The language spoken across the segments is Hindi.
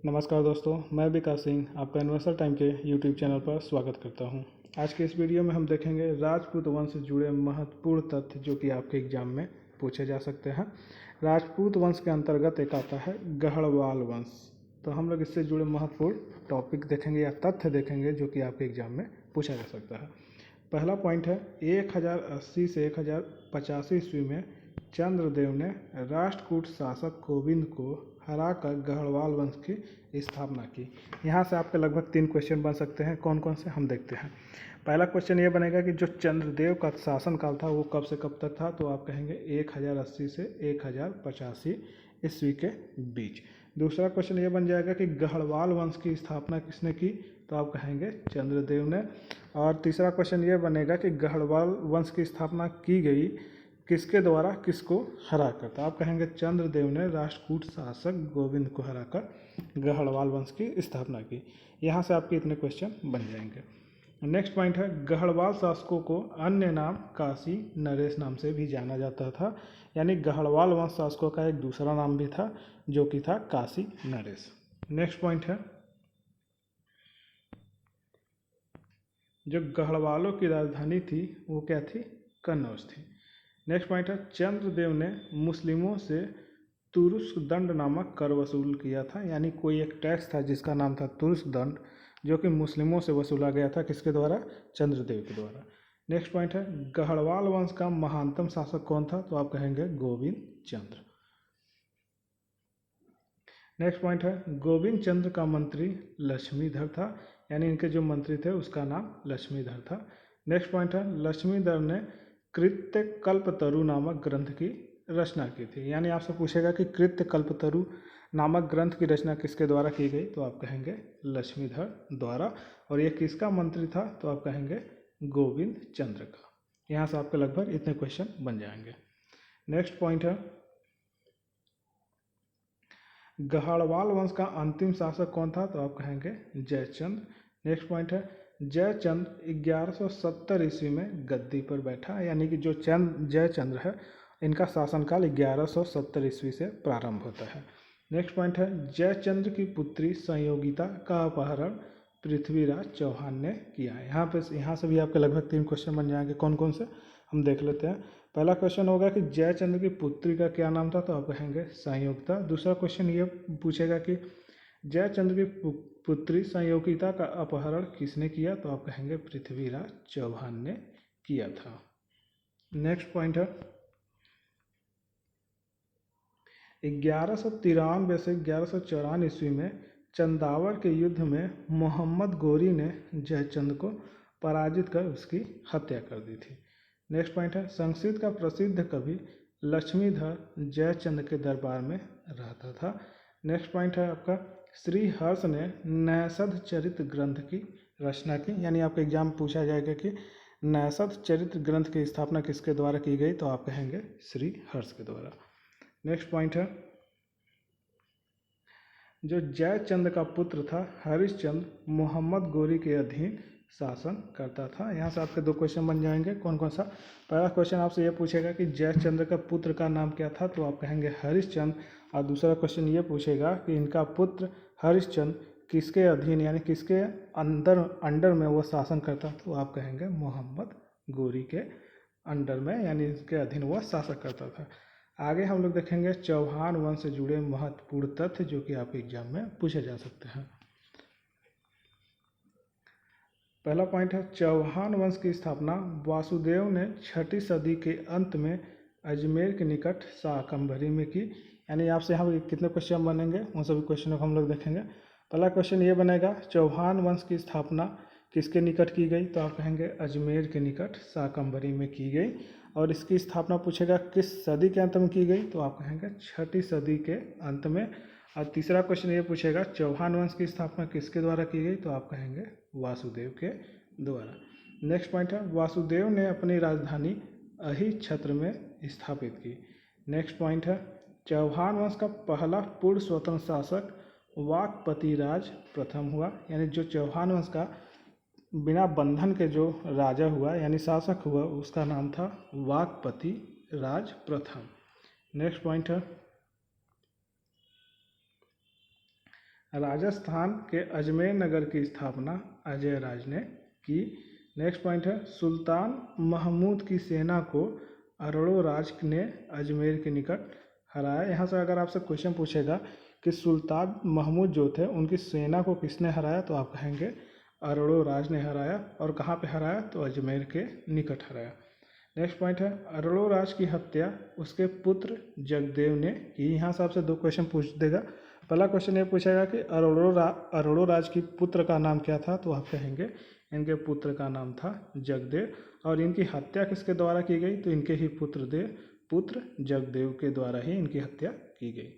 नमस्कार दोस्तों, मैं विकास सिंह आपका यूनिवर्सल टाइम के यूट्यूब चैनल पर स्वागत करता हूं। आज के इस वीडियो में हम देखेंगे राजपूत वंश से जुड़े महत्वपूर्ण तथ्य जो कि आपके एग्जाम में पूछे जा सकते हैं। राजपूत वंश के अंतर्गत एक आता है गढ़वाल वंश। तो हम लोग इससे जुड़े महत्वपूर्ण टॉपिक देखेंगे या तथ्य देखेंगे जो कि आपके एग्जाम में पूछा जा सकता है। पहला पॉइंट है 1080 से 1085 ईस्वी में चंद्रदेव ने राष्ट्रकूट शासक गोविंद को हराकर गढ़वाल वंश की स्थापना की। यहाँ से आपके लगभग 3 क्वेश्चन बन सकते हैं। कौन कौन से हम देखते हैं। पहला क्वेश्चन ये बनेगा कि जो चंद्रदेव का शासनकाल था वो कब से कब तक था, तो आप कहेंगे 1080 से 1085 ईस्वी के बीच। दूसरा क्वेश्चन ये बन जाएगा कि गढ़वाल वंश की स्थापना किसने की, तो आप कहेंगे चंद्रदेव ने। और तीसरा क्वेश्चन ये बनेगा कि गढ़वाल वंश की स्थापना की गई किसके द्वारा, किसको हराकर, तो आप कहेंगे चंद्रदेव ने राष्ट्रकूट शासक गोविंद को हराकर गढ़वाल वंश की स्थापना की। यहाँ से आपके इतने क्वेश्चन बन जाएंगे। नेक्स्ट पॉइंट है गढ़वाल शासकों को अन्य नाम काशी नरेश नाम से भी जाना जाता था। यानी गढ़वाल वंश शासकों का एक दूसरा नाम भी था जो कि था काशी नरेश। नेक्स्ट पॉइंट है जो गढ़वालों की राजधानी थी वो क्या थी, कन्नौज थी। नेक्स्ट पॉइंट है चंद्रदेव ने मुस्लिमों से तुरुस्क दंड नामक कर वसूल किया था। यानी कोई एक टैक्स था जिसका नाम था तुरुस्क दंड, जो कि मुस्लिमों से वसूला गया था। किसके द्वारा, चंद्रदेव के द्वारा। नेक्स्ट पॉइंट है गढ़वाल वंश का महानतम शासक कौन था, तो आप कहेंगे गोविंद चंद्र। नेक्स्ट पॉइंट है गोविंद चंद्र का मंत्री लक्ष्मीधर था। यानी इनके जो मंत्री थे उसका नाम लक्ष्मीधर था। नेक्स्ट पॉइंट है लक्ष्मीधर ने कृत्य कल्पतरु नामक ग्रंथ की रचना की थी। यानी आपसे पूछेगा कि कृत्य कल्पतरु नामक ग्रंथ की रचना किसके द्वारा की गई, तो आप कहेंगे लक्ष्मीधर द्वारा। और ये किसका मंत्री था, तो आप कहेंगे गोविंद चंद्र का। यहाँ से आपके लगभग इतने क्वेश्चन बन जाएंगे। नेक्स्ट पॉइंट है गढ़वाल वंश का अंतिम शासक कौन था, तो आप कहेंगे जयचंद। नेक्स्ट पॉइंट है जयचंद 1170 ईस्वी में गद्दी पर बैठा। यानी कि जो जयचंद्र है इनका शासनकाल 1170 ईस्वी से प्रारंभ होता है। नेक्स्ट पॉइंट है जयचंद्र की पुत्री संयोगिता का अपहरण पृथ्वीराज चौहान ने किया है। यहाँ से भी आपके लगभग 3 क्वेश्चन बन जाएंगे। कौन कौन से हम देख लेते हैं। पहला क्वेश्चन होगा कि जयचंद्र की पुत्री का क्या नाम था, तो आप कहेंगे संयोगिता। दूसरा क्वेश्चन ये पूछेगा कि जयचंद्र की पुत्री संयोगिता का अपहरण किसने किया, तो आप कहेंगे पृथ्वीराज चौहान ने किया था। नेक्स्ट पॉइंट है 1193 से 1154 ईस्वी में चंदावर के युद्ध में मोहम्मद गोरी ने जयचंद को पराजित कर उसकी हत्या कर दी थी। नेक्स्ट पॉइंट है संस्कृत का प्रसिद्ध कवि लक्ष्मीधर जयचंद के दरबार में रहता था। नेक्स्ट पॉइंट है आपका श्री हर्ष ने नैषध चरित्र ग्रंथ की रचना की। यानी आपके एग्जाम में पूछा जाएगा कि नैषध चरित्र ग्रंथ की स्थापना किसके द्वारा की गई, तो आप कहेंगे श्री हर्ष के द्वारा। नेक्स्ट पॉइंट है जो जयचंद का पुत्र था हरिश्चंद मोहम्मद गोरी के अधीन शासन करता था। यहाँ से आपके 2 क्वेश्चन बन जाएंगे। कौन कौन सा। पहला क्वेश्चन आपसे ये पूछेगा कि जयचंद्र का पुत्र का नाम क्या था, तो आप कहेंगे हरिश्चंद। और दूसरा क्वेश्चन ये पूछेगा कि इनका पुत्र हरिश्चंद किसके अधीन यानी किसके अंडर में वो शासन करता, तो आप कहेंगे मोहम्मद गोरी के अंडर में, यानी इसके अधीन वह शासन करता था। आगे हम लोग देखेंगे चौहान वंश से जुड़े महत्वपूर्ण तथ्य जो कि आपके एग्जाम में पूछे जा सकते हैं। पहला पॉइंट है चौहान वंश की स्थापना वासुदेव ने 6ठी सदी के अंत में अजमेर के निकट शाकंभरी में की। यानी आपसे यहाँ कितने क्वेश्चन बनेंगे उन सभी क्वेश्चनों को हम लोग देखेंगे। पहला क्वेश्चन ये बनेगा चौहान वंश की स्थापना किसके निकट की गई, तो आप कहेंगे अजमेर के निकट शाकंभरी में की गई। और इसकी स्थापना पूछेगा किस सदी के अंत में की गई, तो आप कहेंगे 6ठी सदी के अंत में। और तीसरा क्वेश्चन ये पूछेगा चौहान वंश की स्थापना किसके द्वारा की गई, तो आप कहेंगे वासुदेव के द्वारा। नेक्स्ट पॉइंट है वासुदेव ने अपनी राजधानी अहि छत्र में स्थापित की। नेक्स्ट पॉइंट है चौहान वंश का पहला पूर्ण स्वतंत्र शासक वाकपति राज प्रथम हुआ। यानी जो चौहान वंश का बिना बंधन के जो राजा हुआ यानी शासक हुआ उसका नाम था वाकपति राज प्रथम। नेक्स्ट पॉइंट है राजस्थान के अजमेर नगर की स्थापना अजय राज ने की। नेक्स्ट पॉइंट है सुल्तान महमूद की सेना को अरोड़ोराज ने अजमेर के निकट हराया। यहाँ से अगर आपसे क्वेश्चन पूछेगा कि सुल्तान महमूद जो थे उनकी सेना को किसने हराया, तो आप कहेंगे अरोड़ोराज ने हराया। और कहाँ पे हराया, तो अजमेर के निकट हराया। नेक्स्ट पॉइंट है अरोड़ोराज की हत्या उसके पुत्र जगदेव ने की। यहाँ से आपसे दो क्वेश्चन पूछ देगा। पहला क्वेश्चन ये पूछेगा कि अरोड़ोराज की पुत्र का नाम क्या था, तो आप कहेंगे इनके पुत्र का नाम था जगदेव। और इनकी हत्या किसके द्वारा की गई, तो इनके ही पुत्र जगदेव के द्वारा ही इनकी हत्या की गई।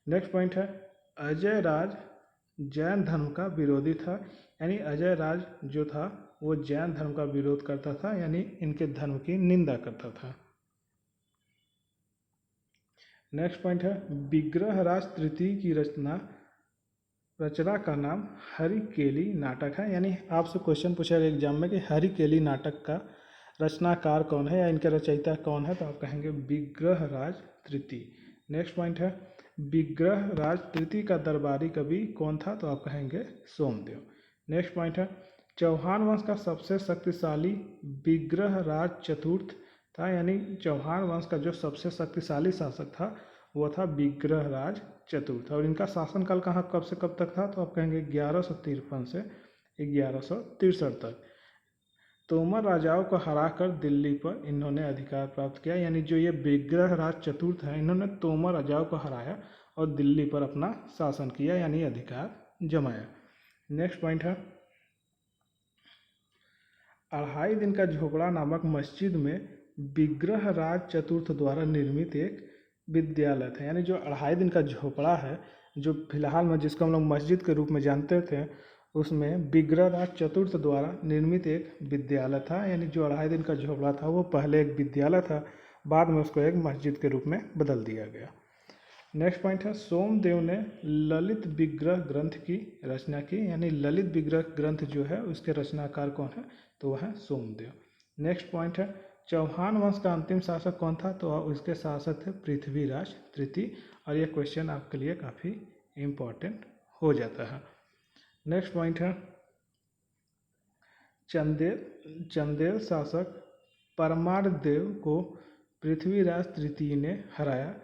नेक्स्ट पॉइंट है अजय राज जैन धर्म का विरोधी था। यानी अजय राज जो था वो जैन धर्म का विरोध करता था, यानी इनके धर्म की निंदा करता था। नेक्स्ट पॉइंट है विग्रहराज तृतीय की रचना का नाम हरिकेली नाटक है। यानी आपसे क्वेश्चन पूछेगा एग्जाम में कि हरिकेली नाटक का रचनाकार कौन है या इनके रचयिता कौन है, तो आप कहेंगे विग्रहराज तृतीय। नेक्स्ट पॉइंट है विग्रहराज तृतीय का दरबारी कवि कौन था, तो आप कहेंगे सोमदेव। नेक्स्ट पॉइंट है चौहान वंश का सबसे शक्तिशाली विग्रहराज चतुर्थ था। यानी चौहान वंश का जो सबसे शक्तिशाली शासक था वो था विग्रहराज चतुर्थ। और इनका शासनकाल कब से कब तक था, तो आप कहेंगे 1153 से 1163 तक। तोमर राजाओं को हराकर दिल्ली पर इन्होंने अधिकार प्राप्त किया। यानी जो ये विग्रहराज चतुर्थ है इन्होंने तोमर राजाओं को हराया और दिल्ली पर अपना शासन किया, यानी अधिकार जमाया। नेक्स्ट पॉइंट है अढ़ाई दिन का झोपड़ा नामक मस्जिद में विग्रहराज चतुर्थ द्वारा निर्मित एक विद्यालय था। यानी जो अढ़ाई दिन का झोपड़ा है, जो फिलहाल में जिसको हम लोग मस्जिद के रूप में जानते थे, उसमें विग्रहराज चतुर्थ द्वारा निर्मित एक विद्यालय था। यानी जो अढ़ाई दिन का झोपड़ा था वो पहले एक विद्यालय था, बाद में उसको एक मस्जिद के रूप में बदल दिया गया। नेक्स्ट पॉइंट है सोमदेव ने ललित विग्रह ग्रंथ की रचना की। यानी ललित विग्रह ग्रंथ जो है उसके रचनाकार कौन है, तो वह है सोमदेव। नेक्स्ट पॉइंट है चौहान वंश का अंतिम शासक कौन था, तो उसके शासक थे पृथ्वीराज तृतीय। और यह क्वेश्चन आपके लिए काफ़ी इम्पोर्टेंट हो जाता है। नेक्स्ट पॉइंट है चंदेल शासक परमारदेव को पृथ्वीराज तृतीय ने हराया,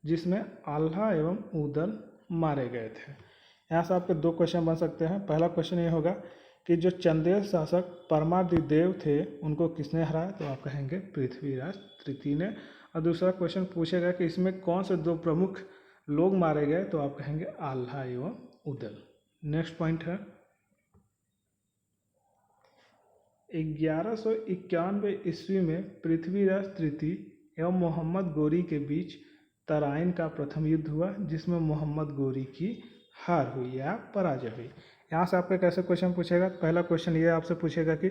जिसमें आल्हा एवं उदल मारे गए थे। यहाँ से आपके दो क्वेश्चन बन सकते हैं। पहला क्वेश्चन ये होगा कि जो चंदेल शासक परमारदेव थे उनको किसने हराया, तो आप कहेंगे पृथ्वीराज तृतीय ने। और दूसरा क्वेश्चन पूछेगा कि इसमें कौन से दो प्रमुख लोग मारे गए, तो आप कहेंगे आल्हा एवं उदल। नेक्स्ट पॉइंट है 1191 ईस्वी में पृथ्वीराज तृतीय एवं मोहम्मद गोरी के बीच तराइन का प्रथम युद्ध हुआ, जिसमें मोहम्मद गोरी की हार हुई या पराजय हुई। यहाँ से आपका कैसे क्वेश्चन पूछेगा, पहला क्वेश्चन ये आपसे पूछेगा कि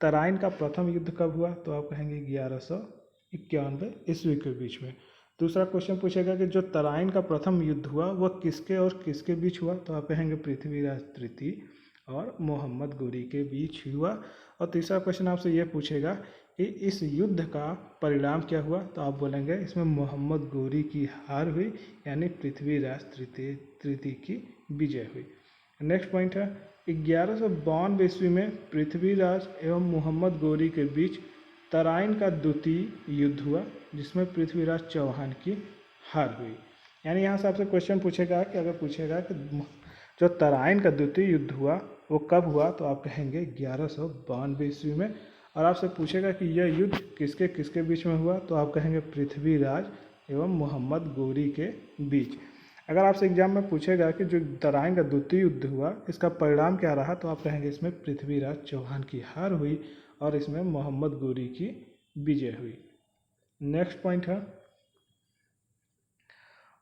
तराइन का प्रथम युद्ध कब हुआ, तो आप कहेंगे 1191 ईस्वी के बीच में। दूसरा क्वेश्चन पूछेगा कि जो तराइन का प्रथम युद्ध हुआ वह किसके और किसके बीच हुआ, तो आप कहेंगे पृथ्वीराज तृतीय और मोहम्मद गोरी के बीच हुआ। और तीसरा क्वेश्चन आपसे ये पूछेगा कि इस युद्ध का परिणाम क्या हुआ, तो आप बोलेंगे इसमें मोहम्मद गोरी की हार हुई, यानी पृथ्वीराज तृतीय की विजय हुई। नेक्स्ट पॉइंट है 1152 ईस्वी में पृथ्वीराज एवं मोहम्मद गोरी के बीच तराइन का द्वितीय युद्ध हुआ, जिसमें पृथ्वीराज चौहान की हार हुई। यानी यहाँ से आपसे क्वेश्चन पूछेगा कि अगर पूछेगा कि जो तराइन का द्वितीय युद्ध हुआ वो कब हुआ, तो आप कहेंगे 1152 ईस्वी में। और आपसे पूछेगा कि यह युद्ध किसके किसके बीच में हुआ, तो आप कहेंगे पृथ्वीराज एवं मोहम्मद गोरी के बीच। अगर आपसे एग्जाम में पूछेगा कि जो तराइन का द्वितीय युद्ध हुआ इसका परिणाम क्या रहा, तो आप कहेंगे इसमें पृथ्वीराज चौहान की हार हुई और इसमें मोहम्मद गोरी की विजय हुई। नेक्स्ट पॉइंट है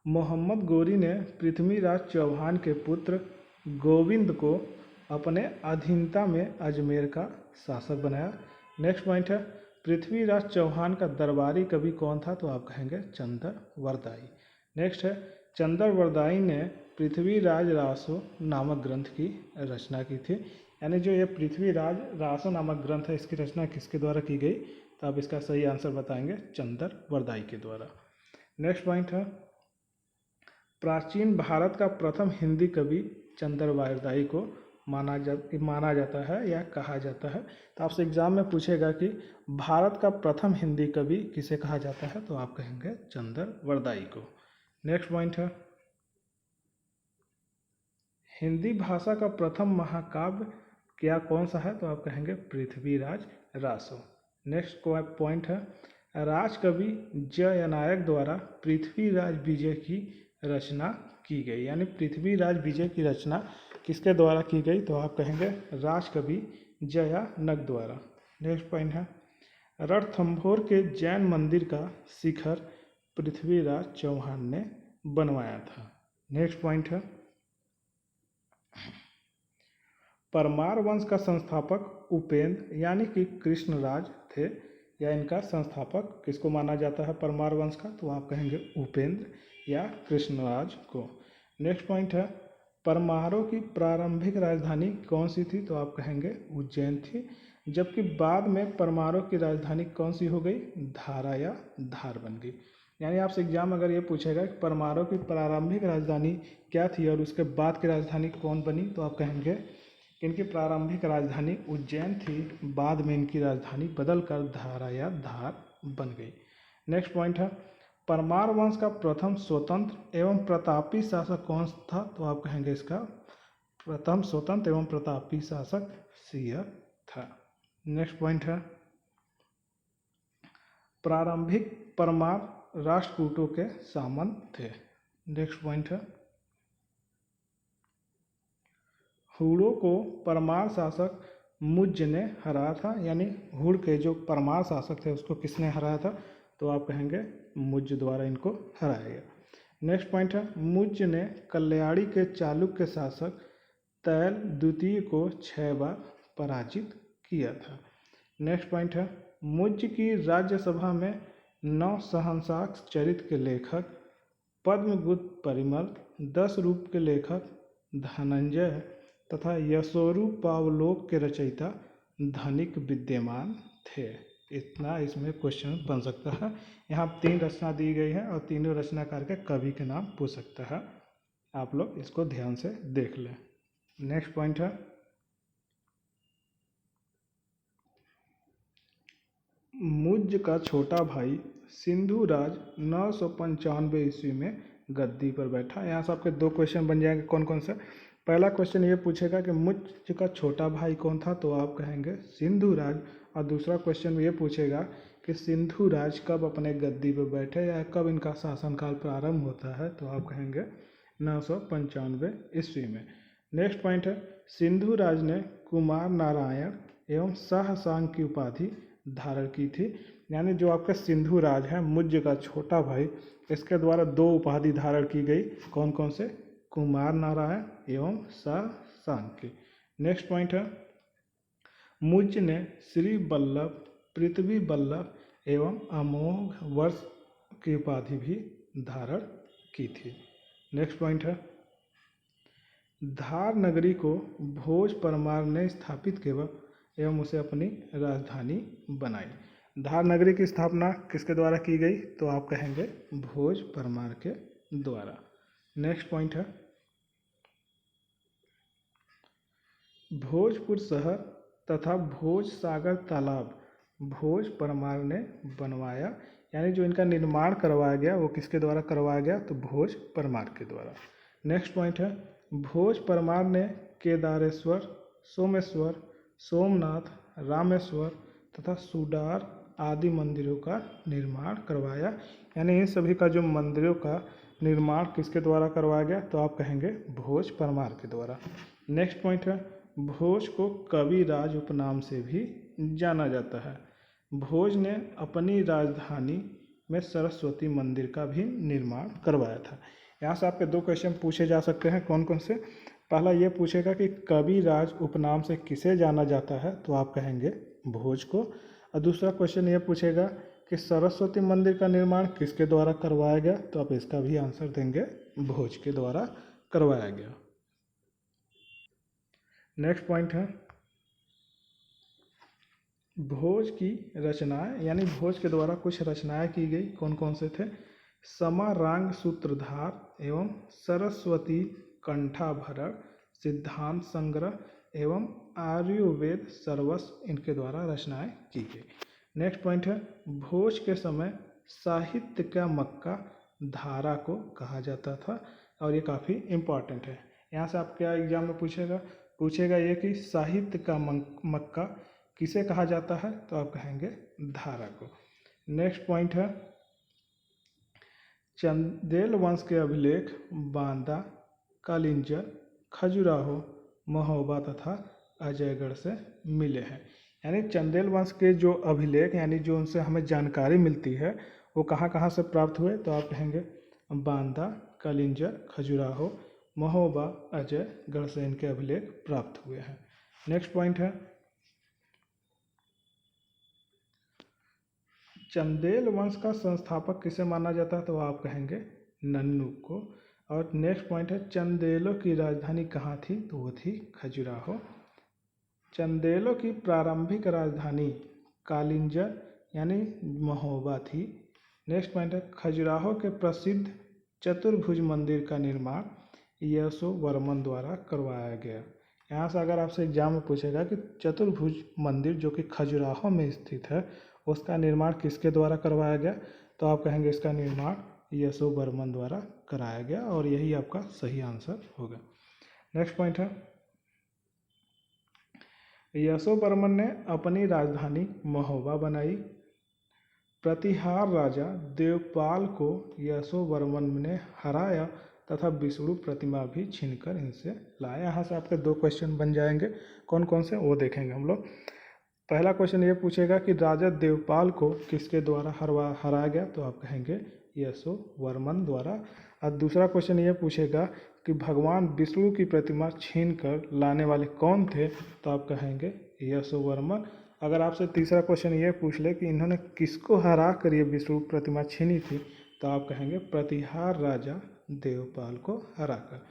मोहम्मद गोरी ने पृथ्वीराज चौहान के पुत्र गोविंद को अपने अधीनता में अजमेर का शासक बनाया। नेक्स्ट पॉइंट है पृथ्वीराज चौहान का दरबारी कवि कौन था, तो आप कहेंगे चंद्रवरदाई। नेक्स्ट है चंद्रवरदाई ने पृथ्वीराज रासो नामक ग्रंथ की रचना की थी। यानी जो ये पृथ्वीराज रासो नामक ग्रंथ है इसकी रचना किसके द्वारा की गई, तो आप इसका सही आंसर बताएंगे चंद्रवरदाई के द्वारा। नेक्स्ट पॉइंट है प्राचीन भारत का प्रथम हिंदी कवि चंद्रवारदाई को माना जाता है या कहा जाता है। तो आपसे एग्जाम में पूछेगा कि भारत का प्रथम हिंदी कवि किसे कहा जाता है, तो आप कहेंगे चंद्रवारदाई को। नेक्स्ट पॉइंट है, हिंदी भाषा का प्रथम महाकाव्य क्या कौन सा है, तो आप कहेंगे पृथ्वीराज रासो। नेक्स्ट पॉइंट है, राजकवि जयनायक द्वारा पृथ्वीराज विजय की रचना की गई, यानी पृथ्वीराज विजय की रचना किसके द्वारा की गई, तो आप कहेंगे राजकवि जयानक द्वारा। नेक्स्ट पॉइंट है, रणथंभौर के जैन मंदिर का शिखर पृथ्वीराज चौहान ने बनवाया था। नेक्स्ट पॉइंट है, परमार वंश का संस्थापक उपेंद्र यानी कि कृष्णराज थे, या इनका संस्थापक किसको माना जाता है परमार वंश का, तो आप कहेंगे उपेंद्र या कृष्णराज को। नेक्स्ट पॉइंट है, परमारों की प्रारंभिक राजधानी कौन सी थी, तो आप कहेंगे उज्जैन थी, जबकि बाद में परमारों की राजधानी कौन सी हो गई, धारा या धार बन गई। यानी आपसे एग्जाम अगर ये पूछेगा कि परमारों की प्रारंभिक राजधानी क्या थी और उसके बाद की राजधानी कौन बनी, तो आप कहेंगे इनकी प्रारंभिक राजधानी उज्जैन थी, बाद में इनकी राजधानी बदलकर धारा या धार बन गई। नेक्स्ट पॉइंट है, परमार वंश का प्रथम स्वतंत्र एवं प्रतापी शासक कौन था, तो आप कहेंगे इसका प्रथम स्वतंत्र एवं प्रतापी शासक सिय्यर था। नेक्स्ट पॉइंट है, प्रारंभिक परमार राष्ट्रकूटों के सामंत थे। नेक्स्ट पॉइंट है, हुड़ों को परमार शासक मुज्ज ने हराया था, यानी हुड़ के जो परमार शासक थे उसको किसने हराया था, तो आप कहेंगे मुज्ज द्वारा इनको हराया गया। नेक्स्ट पॉइंट है, मुज्ज ने कल्याणी के चालुक्य शासक तैल द्वितीय को 6 बार पराजित किया था। नेक्स्ट पॉइंट है, मुज्ज की राज्यसभा में 9 शहंशाह चरित के लेखक पद्मगुप्त परिमल, 10 रूप के लेखक धनंजय तथा यशोरु पावलोक के रचयिता धनिक विद्यमान थे। इतना इसमें क्वेश्चन बन सकता है। यहाँ 3 रचना दी गई है और तीनों रचनाकार के कवि के नाम पूछ सकता है, आप लोग इसको ध्यान से देख लें। नेक्स्ट पॉइंट है, मुज्ज का छोटा भाई सिंधुराज 995 ईस्वी में गद्दी पर बैठा। यहाँ से आपके 2 क्वेश्चन बन जाएंगे, कौन कौन से। पहला क्वेश्चन ये पूछेगा कि मुज्ज का छोटा भाई कौन था, तो आप कहेंगे सिंधुराज, और दूसरा क्वेश्चन ये पूछेगा कि सिंधुराज कब अपने गद्दी पर बैठे या कब इनका शासनकाल प्रारंभ होता है, तो आप कहेंगे 995 ईस्वी में। नेक्स्ट पॉइंट है, सिंधुराज ने कुमार नारायण एवं शाहसांग की उपाधि धारण की थी, यानी जो आपका सिंधुराज है मुज्ज का छोटा भाई, इसके द्वारा 2 उपाधि धारण की गई, कौन कौन से, कुमार नारायण एवं शाहसांग की। नेक्स्ट पॉइंट है, मुज्ज ने श्री वल्लभ, पृथ्वी वल्लभ एवं अमोघ वर्ष की उपाधि भी धारण की थी। नेक्स्ट पॉइंट है, धार नगरी को भोज परमार ने स्थापित किया एवं उसे अपनी राजधानी बनाई। धार नगरी की स्थापना किसके द्वारा की गई, तो आप कहेंगे भोज परमार के द्वारा। नेक्स्ट पॉइंट है, भोजपुर शहर तथा भोज सागर तालाब भोज परमार ने बनवाया, यानी जो इनका निर्माण करवाया गया वो किसके द्वारा करवाया गया, तो भोज परमार के द्वारा। नेक्स्ट पॉइंट है, भोज परमार ने केदारेश्वर, सोमेश्वर, सोमनाथ, रामेश्वर तथा सुडार आदि मंदिरों का निर्माण करवाया, यानी इन सभी का जो मंदिरों का निर्माण किसके द्वारा करवाया गया, तो आप कहेंगे भोज परमार के द्वारा। नेक्स्ट पॉइंट है, भोज को कविराज उपनाम से भी जाना जाता है। भोज ने अपनी राजधानी में सरस्वती मंदिर का भी निर्माण करवाया था। यहाँ से आपके 2 क्वेश्चन पूछे जा सकते हैं, कौन कौन से। पहला ये पूछेगा कि कविराज उपनाम से किसे जाना जाता है, तो आप कहेंगे भोज को। और दूसरा क्वेश्चन ये पूछेगा कि सरस्वती मंदिर का निर्माण किसके द्वारा करवाया गया, तो आप इसका भी आंसर देंगे भोज के द्वारा करवाया गया। नेक्स्ट पॉइंट है, भोज की रचनाएं, यानी भोज के द्वारा कुछ रचनाएं की गई, कौन कौन से थे। समारांग सूत्रधार एवं सरस्वती कंठाभरण, सिद्धांत संग्रह एवं आयुर्वेद सर्वस्व इनके द्वारा रचनाएं की गई। नेक्स्ट पॉइंट है भोज के समय साहित्य का मक्का धारा को कहा जाता था, और ये काफ़ी इम्पॉर्टेंट है। यहाँ से आप क्या एग्जाम में पूछेगा ये कि साहित्य का मक्का किसे कहा जाता है, तो आप कहेंगे धारा को। नेक्स्ट पॉइंट है चंदेल वंश के अभिलेख बांदा, कालिंजर, खजुराहो, महोबा तथा अजयगढ़ से मिले हैं। यानी चंदेल वंश के जो अभिलेख यानी जो उनसे हमें जानकारी मिलती है वो कहाँ कहाँ से प्राप्त हुए, तो आप कहेंगे बांदा, कालिंजर, खजुराहो, महोबा, अजयगढ़ से इनके अभिलेख प्राप्त हुए हैं। नेक्स्ट पॉइंट है चंदेल वंश का संस्थापक किसे माना जाता है, तो आप कहेंगे नन्नू को। और नेक्स्ट पॉइंट है चंदेलों की राजधानी कहाँ थी, तो वो थी खजुराहो। चंदेलों की प्रारंभिक राजधानी कालिंजर यानी महोबा थी। नेक्स्ट पॉइंट है खजुराहो के प्रसिद्ध चतुर्भुज मंदिर का निर्माण यशोवर्मन द्वारा करवाया गया। यहाँ से अगर आपसे एग्जाम में पूछेगा कि चतुर्भुज मंदिर जो कि खजुराहो में स्थित है उसका निर्माण किसके द्वारा करवाया गया, तो आप कहेंगे इसका निर्माण यशोवर्मन द्वारा कराया गया, और यही आपका सही आंसर होगा। नेक्स्ट पॉइंट है यशोवर्मन ने अपनी राजधानी महोबा बनाई। प्रतिहार राजा देवपाल को यशोवर्मन ने हराया तथा विष्णु प्रतिमा भी छीनकर इनसे लाया। यहाँ से आपके दो क्वेश्चन बन जाएंगे, कौन कौन से वो देखेंगे हम लोग। पहला क्वेश्चन ये पूछेगा कि राजा देवपाल को किसके द्वारा हराया गया, तो आप कहेंगे यशोवर्मन द्वारा। और दूसरा क्वेश्चन ये पूछेगा कि भगवान विष्णु की प्रतिमा छीन कर लाने वाले कौन थे, तो आप कहेंगे यशोवर्मन। अगर आपसे तीसरा क्वेश्चन ये पूछ ले कि इन्होंने किसको हरा कर ये विष्णु प्रतिमा छीनी थी, तो आप कहेंगे प्रतिहार राजा देवपाल को हराकर।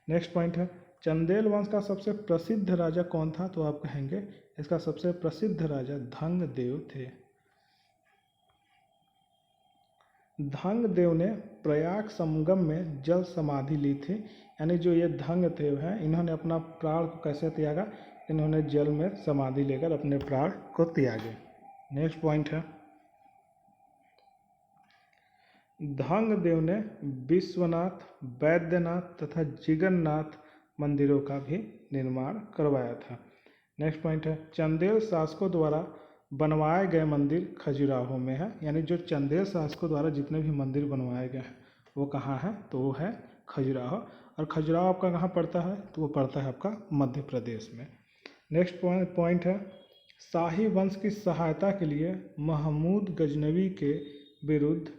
नेक्स्ट पॉइंट है चंदेल वंश का सबसे प्रसिद्ध राजा कौन था, तो आप कहेंगे इसका सबसे प्रसिद्ध राजा धंगदेव थे। धंगदेव ने प्रयाग संगम में जल समाधि ली थी। यानी जो ये धंगदेव हैं इन्होंने अपना प्राण को कैसे त्यागा, इन्होंने जल में समाधि लेकर अपने प्राण को त्यागे। नेक्स्ट पॉइंट है धंगदेव ने विश्वनाथ, वैद्यनाथ तथा जिगन्नाथ मंदिरों का भी निर्माण करवाया था। नेक्स्ट पॉइंट है चंदेल शासकों द्वारा बनवाए गए मंदिर खजुराहो में है। यानी जो चंदेल शासकों द्वारा जितने भी मंदिर बनवाए गए हैं वो कहाँ है, तो वो है खजुराहो। और खजुराहो आपका कहाँ पड़ता है, तो वो पड़ता है आपका मध्य प्रदेश में। नेक्स्ट पॉइंट है शाही वंश की सहायता के लिए महमूद गजनवी के विरुद्ध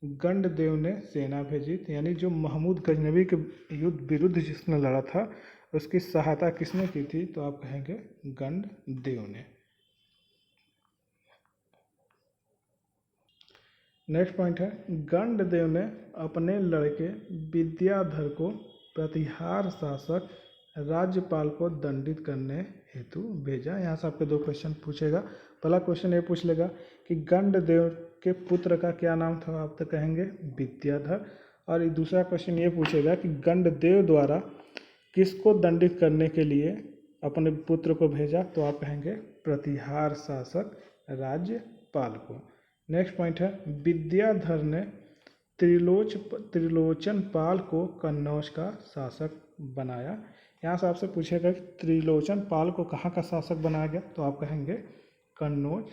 गंडदेव ने सेना भेजी थी। यानी जो महमूद गजनवी के युद्ध विरुद्ध जिसने लड़ा था उसकी सहायता किसने की थी, तो आप कहेंगे गंडदेव ने। नेक्स्ट पॉइंट है गंडदेव ने अपने लड़के विद्याधर को प्रतिहार शासक राज्यपाल को दंडित करने हेतु भेजा। यहाँ से आपके दो क्वेश्चन पूछेगा। पहला क्वेश्चन ये पूछ लेगा कि गंडदेव के पुत्र का क्या नाम था, आप तो कहेंगे विद्याधर। और दूसरा क्वेश्चन ये पूछेगा कि गंडदेव द्वारा किसको दंडित करने के लिए अपने पुत्र को भेजा, तो आप कहेंगे प्रतिहार शासक राज्यपाल को। नेक्स्ट पॉइंट है विद्याधर ने त्रिलोचन पाल को कन्नौज का शासक बनाया। यहाँ से आपसे पूछेगा कि त्रिलोचन पाल को कहाँ का शासक बनाया गया, तो आप कहेंगे कन्नौज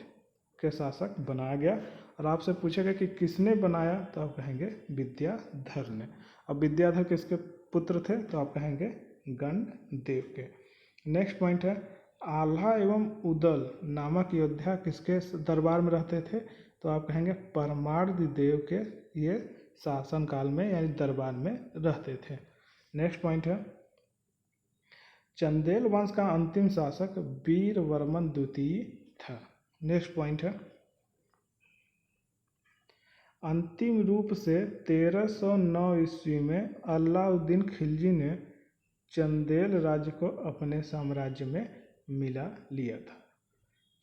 के शासक बनाया गया। और आपसे पूछेगा कि किसने बनाया, तो आप कहेंगे विद्याधर ने। अब विद्याधर किसके पुत्र थे, तो आप कहेंगे गंडदेव के। नेक्स्ट पॉइंट है आल्हा एवं उदल नामक योद्धा किसके दरबार में रहते थे, तो आप कहेंगे परमार्द देव के ये शासन काल में यानी दरबार में रहते थे। नेक्स्ट पॉइंट है चंदेल वंश का अंतिम शासक वीरवर्मन द्वितीय था। नेक्स्ट पॉइंट है अंतिम रूप से 1309 ईस्वी में अलाउद्दीन खिलजी ने चंदेल राज्य को अपने साम्राज्य में मिला लिया था।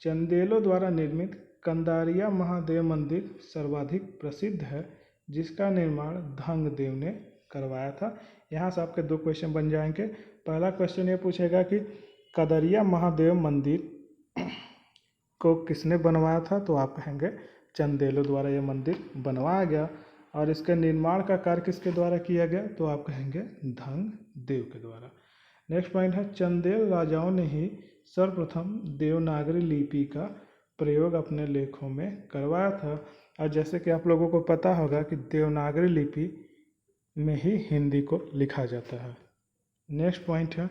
चंदेलों द्वारा निर्मित कंदारिया महादेव मंदिर सर्वाधिक प्रसिद्ध है, जिसका निर्माण धंगदेव ने करवाया था। यहाँ से आपके दो क्वेश्चन बन जाएंगे। पहला क्वेश्चन ये पूछेगा कि कदरिया महादेव मंदिर को किसने बनवाया था, तो आप कहेंगे चंदेलों द्वारा यह मंदिर बनवाया गया। और इसके निर्माण का कार्य किसके द्वारा किया गया, तो आप कहेंगे धंगदेव के द्वारा। नेक्स्ट पॉइंट है चंदेल राजाओं ने ही सर्वप्रथम देवनागरी लिपि का प्रयोग अपने लेखों में करवाया था। और जैसे कि आप लोगों को पता होगा कि देवनागरी लिपि में ही हिंदी को लिखा जाता है। नेक्स्ट पॉइंट है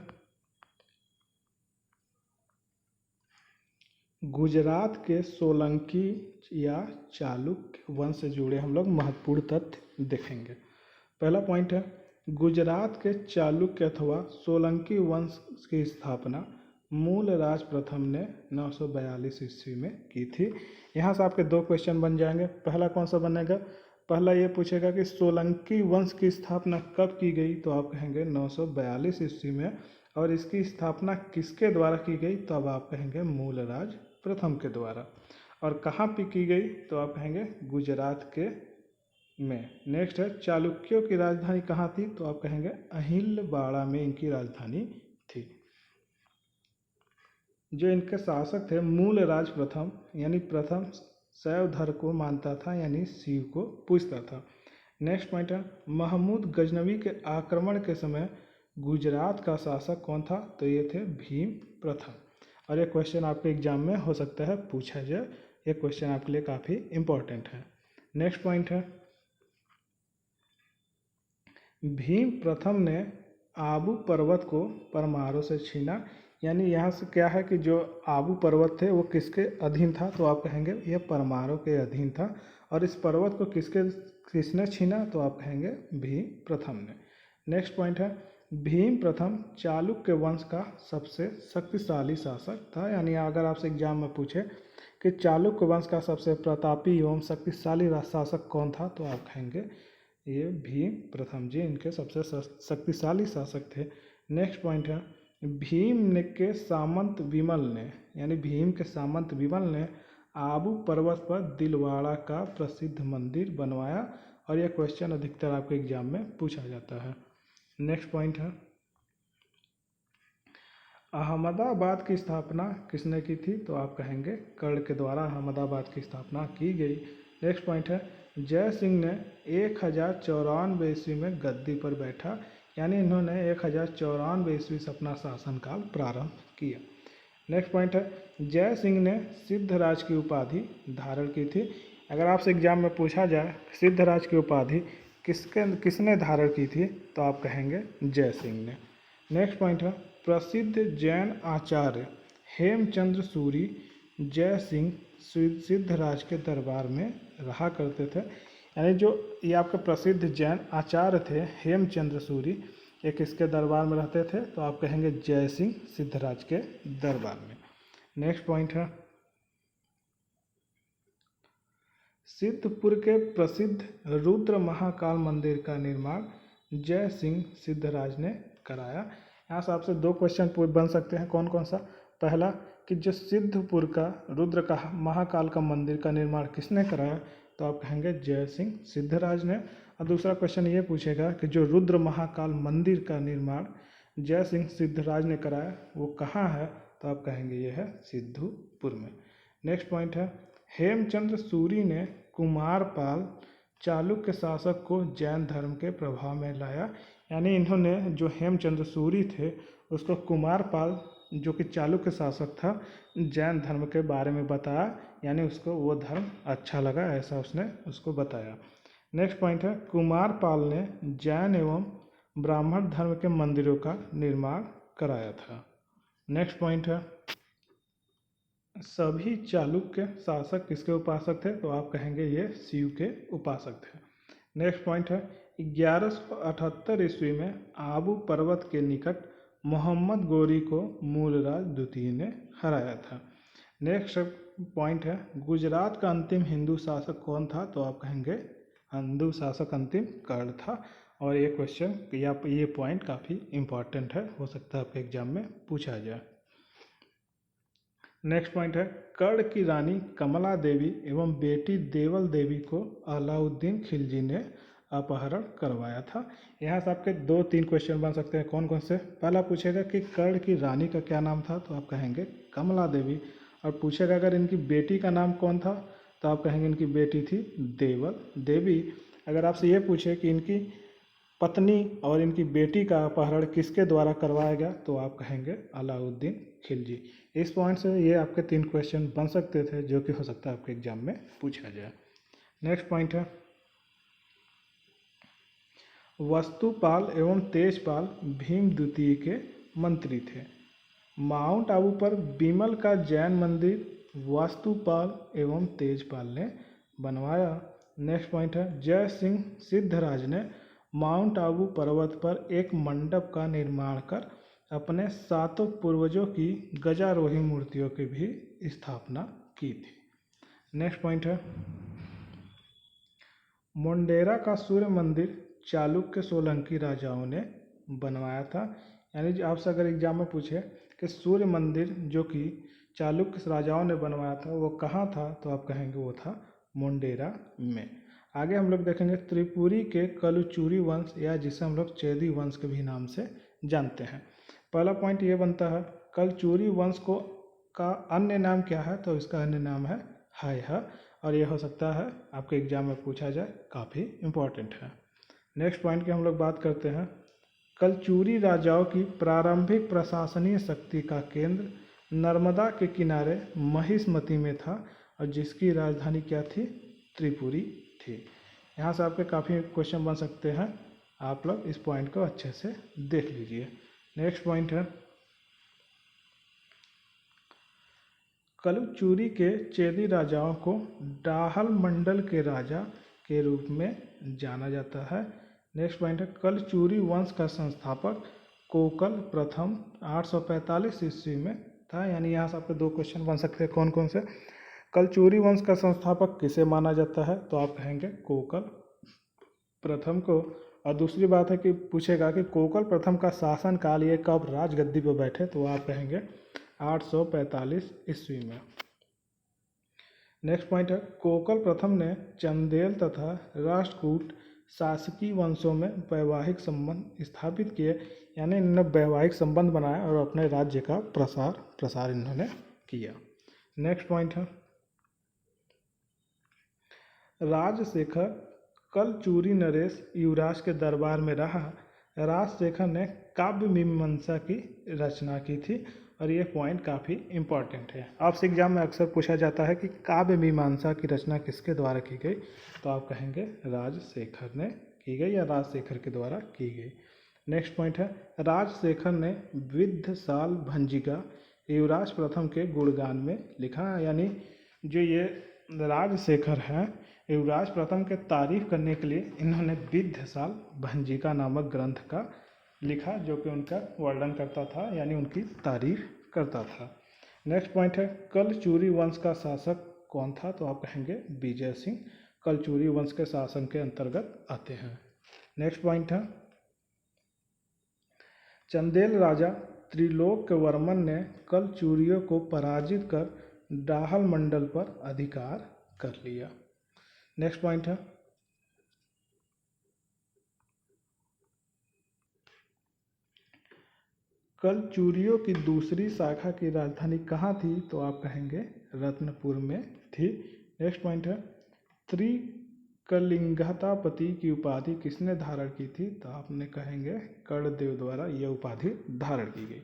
गुजरात के सोलंकी या चालुक्य वंश से जुड़े हम लोग महत्वपूर्ण तथ्य देखेंगे। पहला पॉइंट है गुजरात के चालुक्य अथवा सोलंकी वंश की स्थापना मूलराज प्रथम ने 942 ईस्वी में की थी। यहाँ से आपके दो क्वेश्चन बन जाएंगे। पहला कौन सा बनेगा, पहला ये पूछेगा कि सोलंकी वंश की स्थापना कब की गई, तो आप कहेंगे 942 ईस्वी में। और इसकी स्थापना किसके द्वारा की गई, तो अब आप कहेंगे मूलराज प्रथम के द्वारा। और कहाँ पे की गई, तो आप कहेंगे गुजरात के में। नेक्स्ट है चालुक्यों की राजधानी कहाँ थी, तो आप कहेंगे अहिलवाड़ा में इनकी राजधानी थी। जो इनके शासक थे मूलराज प्रथम, यानी प्रथम शैव धर्म को मानता था, यानी शिव को पूजता था। नेक्स्ट पॉइंट है महमूद गजनवी के आक्रमण के समय गुजरात का शासक कौन था, तो ये थे भीम प्रथम। और ये क्वेश्चन आपके एग्जाम में हो सकता है पूछा जाए, ये क्वेश्चन आपके लिए काफ़ी इम्पोर्टेंट है। नेक्स्ट पॉइंट है भीम प्रथम ने आबू पर्वत को परमारों से छीना। यानी यहाँ से क्या है कि जो आबू पर्वत थे वो किसके अधीन था, तो आप कहेंगे यह परमारों के अधीन था। और इस पर्वत को किसने छीना, तो आप कहेंगे भीम प्रथम ने। नेक्स्ट पॉइंट है भीम प्रथम चालुक्य वंश का सबसे शक्तिशाली शासक था। यानी अगर आपसे एग्जाम में पूछे कि चालुक्य वंश का सबसे प्रतापी एवं शक्तिशाली शासक कौन था, तो आप कहेंगे ये भीम प्रथम जी इनके सबसे शक्तिशाली शासक थे। नेक्स्ट पॉइंट है भीम के सामंत विमल ने, यानी भीम के सामंत विमल ने आबू पर्वत पर दिलवाड़ा का प्रसिद्ध मंदिर बनवाया। और यह क्वेश्चन अधिकतर आपके एग्जाम में पूछा जाता है। नेक्स्ट पॉइंट है अहमदाबाद की स्थापना किसने की थी, तो आप कहेंगे कर्ण के द्वारा अहमदाबाद की स्थापना की गई। नेक्स्ट पॉइंट है जय सिंह ने 1094 ईस्वी में गद्दी पर बैठा। यानी इन्होंने 1094 ईस्वी से अपना शासनकाल प्रारंभ किया। नेक्स्ट पॉइंट है जय सिंह ने सिद्धराज की उपाधि धारण की थी। अगर आपसे एग्जाम में पूछा जाए सिद्धराज की उपाधि किसने धारण की थी, तो आप कहेंगे जय सिंह ने। नेक्स्ट पॉइंट है प्रसिद्ध जैन आचार्य हेमचंद्र सूरी जय सिंह सिद्धराज के दरबार में रहा करते थे। यानी जो ये आपके प्रसिद्ध जैन आचार्य थे हेमचंद्र सूरी, ये किसके दरबार में रहते थे, तो आप कहेंगे जय सिंह सिद्धराज के दरबार में। नेक्स्ट पॉइंट है सिद्धपुर के प्रसिद्ध रुद्र महाकाल मंदिर का निर्माण जय सिंह सिद्धराज ने कराया। यहाँ से आपसे दो क्वेश्चन बन सकते हैं। कौन कौन सा, पहला कि जो सिद्धपुर का रुद्र का महाकाल का मंदिर का निर्माण किसने कराया, तो आप कहेंगे जय सिंह सिद्धराज ने। और दूसरा क्वेश्चन ये पूछेगा कि जो रुद्र महाकाल मंदिर का निर्माण जय सिंह सिद्धराज ने कराया वो कहाँ है, तो आप कहेंगे ये है सिद्धपुर में। नेक्स्ट पॉइंट है हेमचंद्र सूरी ने कुमारपाल चालुक्य शासक को जैन धर्म के प्रभाव में लाया। यानी इन्होंने जो हेमचंद्र सूरी थे उसको कुमारपाल जो कि चालुक्य शासक था जैन धर्म के बारे में बताया। यानी उसको वो धर्म अच्छा लगा, ऐसा उसने उसको बताया। नेक्स्ट पॉइंट है कुमारपाल ने जैन एवं ब्राह्मण धर्म के मंदिरों का निर्माण कराया था। नेक्स्ट पॉइंट है सभी चालुक्य शासक किसके उपासक थे, तो आप कहेंगे ये शिव के उपासक थे। नेक्स्ट पॉइंट है 1178 ईस्वी में आबू पर्वत के निकट मोहम्मद गोरी को मूलराज द्वितीय ने हराया था। नेक्स्ट पॉइंट है गुजरात का अंतिम हिंदू शासक कौन था, तो आप कहेंगे हिंदू शासक अंतिम कर्ण था। और ये क्वेश्चन या ये पॉइंट काफ़ी इम्पॉर्टेंट है, हो सकता है आपके एग्जाम में पूछा जाए। नेक्स्ट पॉइंट है, कर्ण की रानी कमला देवी एवं बेटी देवल देवी को अलाउद्दीन खिलजी ने अपहरण करवाया था। यहाँ से आपके 2-3 क्वेश्चन बन सकते हैं। कौन कौन से? पहला पूछेगा कि कर्ण की रानी का क्या नाम था, तो आप कहेंगे कमला देवी। और पूछेगा अगर इनकी बेटी का नाम कौन था, तो आप कहेंगे इनकी बेटी थी देवल देवी। अगर आपसे ये पूछे कि इनकी पत्नी और इनकी बेटी का अपहरण किसके द्वारा करवाया गया, तो आप कहेंगे अलाउद्दीन खिलजी। इस पॉइंट से ये आपके 3 क्वेश्चन बन सकते थे, जो कि हो सकता है आपके एग्जाम में पूछा जाए। नेक्स्ट पॉइंट है, वस्तुपाल एवं तेजपाल भीम द्वितीय के मंत्री थे। माउंट आबू पर बीमल का जैन मंदिर वस्तुपाल एवं तेजपाल ने बनवाया। नेक्स्ट पॉइंट है, जय सिंह सिद्धराज ने माउंट आबू पर्वत पर एक मंडप का निर्माण कर अपने 7 पूर्वजों की गजारोही मूर्तियों की भी स्थापना की थी। नेक्स्ट पॉइंट है, मोंडेरा का सूर्य मंदिर चालुक्य सोलंकी राजाओं ने बनवाया था। यानी आपसे अगर एग्जाम में पूछे कि सूर्य मंदिर जो कि चालुक्य राजाओं ने बनवाया था वो कहाँ था, तो आप कहेंगे वो था मोंडेरा में। आगे हम लोग देखेंगे त्रिपुरी के कलचुरी वंश, या जिसे हम लोग चेदी वंश के भी नाम से जानते हैं। पहला पॉइंट ये बनता है, कलचुरी वंश को का अन्य नाम क्या है, तो इसका अन्य नाम है हायहा। और ये हो सकता है आपके एग्जाम में पूछा जाए, काफ़ी इम्पोर्टेंट है। नेक्स्ट पॉइंट की हम लोग बात करते हैं, कलचुरी राजाओं की प्रारंभिक प्रशासनीय शक्ति का केंद्र नर्मदा के किनारे महिष्मती में था, और जिसकी राजधानी क्या थी? त्रिपुरी थी। यहाँ से आपके काफ़ी क्वेश्चन बन सकते हैं, आप लोग इस पॉइंट को अच्छे से देख लीजिए। नेक्स्ट पॉइंट है, कलचुरी के चेदी राजाओं को डाहल मंडल के राजा के रूप में जाना जाता है। नेक्स्ट पॉइंट है, कलचुरी वंश का संस्थापक कोकल प्रथम 845 ईस्वी में था। यानी यहाँ से आपके 2 क्वेश्चन बन सकते हैं। कौन कौन से? कलचुरी वंश का संस्थापक किसे माना जाता है, तो आप कहेंगे कोकल प्रथम को। और दूसरी बात है कि पूछेगा कि कोकल प्रथम का शासनकाल ये कब राजगद्दी पर बैठे, तो आप कहेंगे 845 ईस्वी में। नेक्स्ट पॉइंट है, कोकल प्रथम ने चंदेल तथा राष्ट्रकूट शासकीय वंशों में वैवाहिक संबंध स्थापित किए। यानी इन्होंने वैवाहिक संबंध बनाया और अपने राज्य का प्रसार इन्होंने किया। नेक्स्ट पॉइंट है, राजशेखर कलचुरी नरेश युवराज के दरबार में रहा। राजशेखर ने काव्य मीमांसा की रचना की थी, और ये पॉइंट काफ़ी इम्पॉर्टेंट है। आपसे एग्जाम में अक्सर पूछा जाता है कि काव्य मीमांसा की रचना किसके द्वारा की गई, तो आप कहेंगे राजशेखर ने की गई या राजशेखर के द्वारा की गई। नेक्स्ट पॉइंट है, राजशेखर ने विद्धशाल भंजिका युवराज प्रथम के गुणगान में लिखा। यानी जो ये राजशेखर हैं, युवराज प्रथम के तारीफ करने के लिए इन्होंने विद्धशाल भंजिका नामक ग्रंथ का लिखा, जो कि उनका वर्णन करता था, यानी उनकी तारीफ करता था। नेक्स्ट पॉइंट है, कलचुरी वंश का शासक कौन था, तो आप कहेंगे विजय सिंह कलचुरी वंश के शासन के अंतर्गत आते हैं। नेक्स्ट पॉइंट है, चंदेल राजा त्रिलोक वर्मन ने कलचुरियों को पराजित कर डाहल मंडल पर अधिकार कर लिया। नेक्स्ट पॉइंट है, कलचुरियों की दूसरी शाखा की राजधानी कहाँ थी, तो आप कहेंगे रत्नपुर में थी। नेक्स्ट पॉइंट है, त्रिकलिंगतापति की उपाधि किसने धारण की थी, तो आपने कहेंगे कर्णदेव द्वारा यह उपाधि धारण की गई।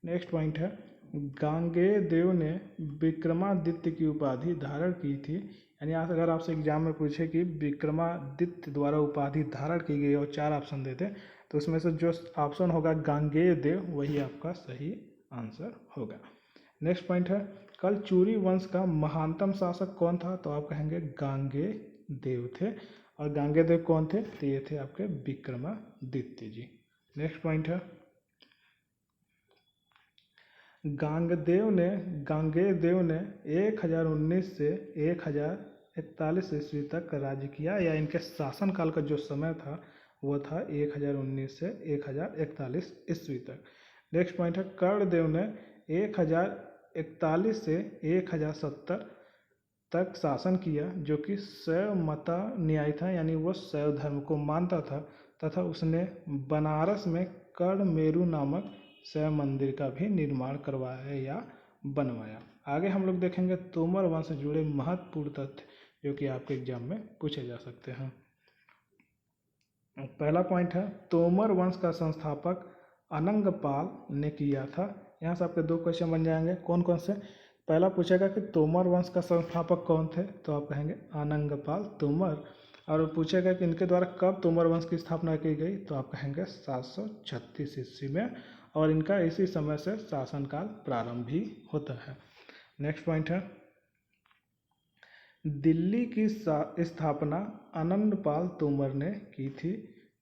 नेक्स्ट पॉइंट है, गांगेय देव ने विक्रमादित्य की उपाधि धारण की थी। यानी अगर आपसे एग्जाम में पूछे कि विक्रमादित्य द्वारा उपाधि धारण की गई और 4 ऑप्शन देते, तो उसमें से जो ऑप्शन होगा गांगेय देव, वही आपका सही आंसर होगा। नेक्स्ट पॉइंट है, कलचुरी वंश का महानतम शासक कौन था, तो आप कहेंगे गांगेय देव थे। और गांगेय देव कौन थे, तो ये थे आपके विक्रमादित्य जी। नेक्स्ट पॉइंट है, गांगेय देव ने 1019 से 1041 ईस्वी तक राज्य किया, या इनके शासनकाल का जो समय था वो था 1019 से 1041 ईस्वी तक। नेक्स्ट पॉइंट है, कर्णदेव ने 1041 से 1070 तक शासन किया, जो कि शैव मता न्याय था, यानी वो शैव धर्म को मानता था, तथा उसने बनारस में कर्णमेरु नामक शैव मंदिर का भी निर्माण करवाया या बनवाया। आगे हम लोग देखेंगे तोमर वंश से जुड़े महत्वपूर्ण तथ्य जो कि आपके एग्जाम में पूछे जा सकते हैं। पहला पॉइंट है तोमर वंश का संस्थापक अनंगपाल ने किया था। यहाँ से आपके 2 क्वेश्चन बन जाएंगे। कौन कौन से? पहला पूछेगा कि तोमर वंश का संस्थापक कौन थे, तो आप कहेंगे अनंगपाल तोमर। और पूछेगा कि इनके द्वारा कब तोमर वंश की स्थापना की गई, तो आप कहेंगे 736 ईस्वी में, और इनका इसी समय से शासनकाल प्रारंभ भी होता है। नेक्स्ट पॉइंट है दिल्ली की स्थापना अनंगपाल तोमर ने की थी।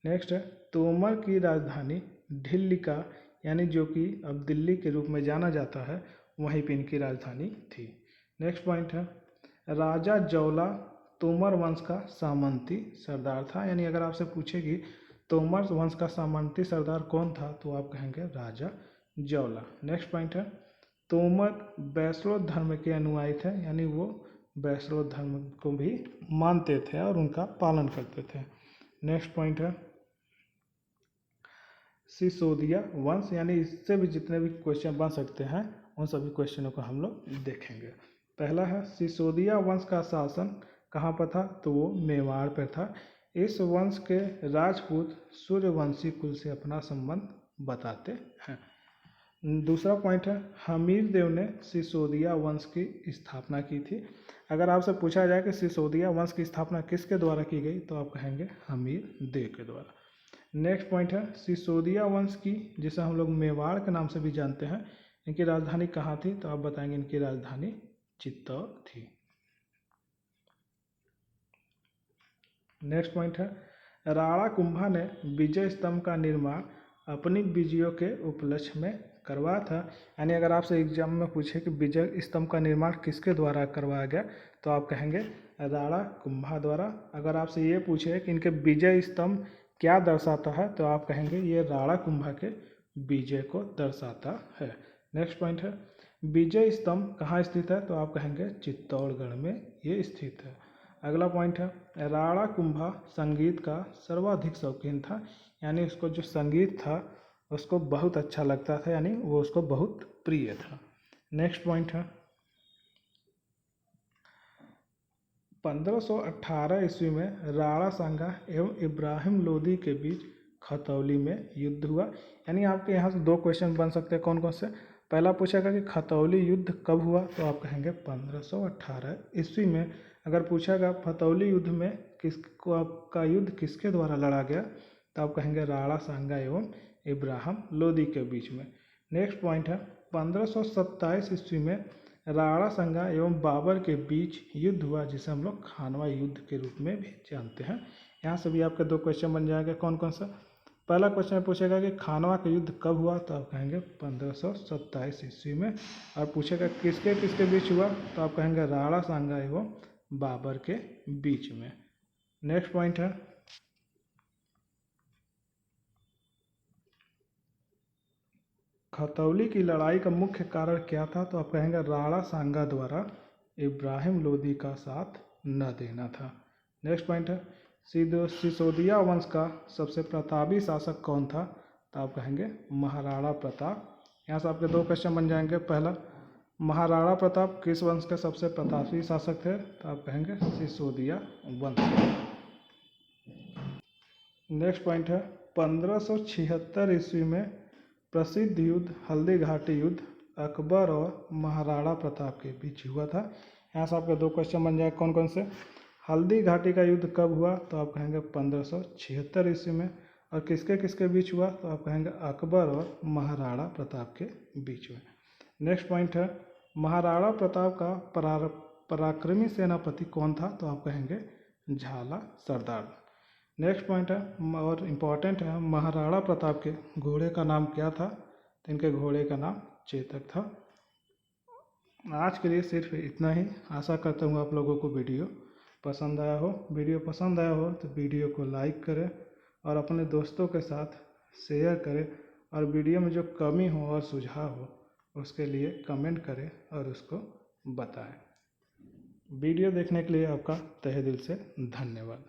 नेक्स्ट है तोमर की राजधानी ढिल्लिका, यानी जो कि अब दिल्ली के रूप में जाना जाता है, वहीं पर इनकी राजधानी थी। नेक्स्ट पॉइंट है राजा जौला तोमर वंश का सामंती सरदार था, यानी अगर आपसे पूछेगी तोमर वंश का सामंती सरदार कौन था, तो आप कहेंगे राजा जौला। नेक्स्ट पॉइंट है तोमर वैष्णव धर्म के अनुयायी थे, यानी वो वैष्णव धर्म को भी मानते थे और उनका पालन करते थे। नेक्स्ट पॉइंट है सिसोदिया वंश, यानी इससे भी जितने भी क्वेश्चन बन सकते हैं उन सभी क्वेश्चनों को हम लोग देखेंगे। पहला है सिसोदिया वंश का शासन कहाँ पर था, तो वो मेवाड़ पर था। इस वंश के राजपूत सूर्यवंशी कुल से अपना संबंध बताते हैं। दूसरा पॉइंट है हमीर देव ने सिसोदिया वंश की स्थापना की थी। अगर आपसे पूछा जाए कि सिसोदिया वंश की स्थापना किसके द्वारा की गई, तो आप कहेंगे हमीर देव के द्वारा। नेक्स्ट पॉइंट है सिसोदिया वंश की, जिसे हम लोग मेवाड़ के नाम से भी जानते हैं, इनकी राजधानी कहाँ थी, तो आप बताएंगे इनकी राजधानी चित्तौड़ थी। नेक्स्ट पॉइंट है राणा कुंभा ने विजय स्तंभ का निर्माण अपनी विजयों के उपलक्ष्य में करवाया था। यानी अगर आपसे एग्जाम में पूछे कि विजय स्तंभ का निर्माण किसके द्वारा करवाया गया, तो आप कहेंगे राणा कुंभा द्वारा। अगर आपसे ये पूछे कि इनके विजय स्तंभ क्या दर्शाता है, तो आप कहेंगे ये राणा कुंभा के विजय को दर्शाता है। नेक्स्ट पॉइंट है विजय स्तंभ कहाँ स्थित है, तो आप कहेंगे चित्तौड़गढ़ में ये स्थित है। अगला पॉइंट है राणा कुंभा संगीत का सर्वाधिक शौकीन था, यानी उसको जो संगीत था उसको बहुत अच्छा लगता था, यानी वो उसको बहुत प्रिय था। नेक्स्ट पॉइंट है 1518 ईस्वी में राणा सांगा एवं इब्राहिम लोदी के बीच खतौली में युद्ध हुआ। यानी आपके यहाँ से 2 क्वेश्चन बन सकते हैं। कौन कौन से? पहला पूछेगा कि खतौली युद्ध कब हुआ, तो आप कहेंगे 1518 ईस्वी में। अगर पूछेगा खतौली युद्ध में का युद्ध किसके द्वारा लड़ा गया, तो आप कहेंगे राणा सांगा एवं इब्राहिम लोदी के बीच में। नेक्स्ट पॉइंट है 1527 ईस्वी में राणा सांगा एवं बाबर के बीच युद्ध हुआ, जिसे हम लोग खानवा युद्ध के रूप में भी जानते हैं। यहाँ से भी आपके 2 क्वेश्चन बन जाएंगे। कौन कौन सा? पहला क्वेश्चन पूछेगा कि खानवा का युद्ध कब हुआ, तो आप कहेंगे 1527 ईस्वी में। और पूछेगा किसके किसके बीच हुआ, तो आप कहेंगे राणा सांगा एवं बाबर के बीच में। नेक्स्ट पॉइंट है खतौली की लड़ाई का मुख्य कारण क्या था, तो आप कहेंगे राणा सांगा द्वारा इब्राहिम लोदी का साथ न देना था। नेक्स्ट पॉइंट है सिसोदिया वंश का सबसे प्रतापी शासक कौन था, तो आप कहेंगे महाराणा प्रताप। यहाँ से आपके 2 क्वेश्चन बन जाएंगे। पहला महाराणा प्रताप किस वंश के सबसे प्रतापी शासक थे, तो आप कहेंगे सिसोदिया वंश। नेक्स्ट पॉइंट है 1576 ईस्वी में प्रसिद्ध युद्ध हल्दी घाटी युद्ध अकबर और महाराणा प्रताप के बीच हुआ था। यहाँ से आपके 2 क्वेश्चन बन जाए। कौन कौन से? हल्दी घाटी का युद्ध कब हुआ, तो आप कहेंगे 1576 ईस्वी में। और किसके किसके बीच हुआ, तो आप कहेंगे अकबर और महाराणा प्रताप के बीच में। नेक्स्ट पॉइंट है महाराणा प्रताप का पराक्रमी सेनापति कौन था, तो आप कहेंगे झाला सरदार। नेक्स्ट पॉइंट है और इम्पॉर्टेंट है महाराणा प्रताप के घोड़े का नाम क्या था, तो इनके घोड़े का नाम चेतक था। आज के लिए सिर्फ इतना ही। आशा करता हूँ आप लोगों को वीडियो पसंद आया हो। वीडियो पसंद आया हो तो वीडियो को लाइक करें और अपने दोस्तों के साथ शेयर करें, और वीडियो में जो कमी हो और सुझाव हो उसके लिए कमेंट करें और उसको बताएं। वीडियो देखने के लिए आपका तहे दिल से धन्यवाद।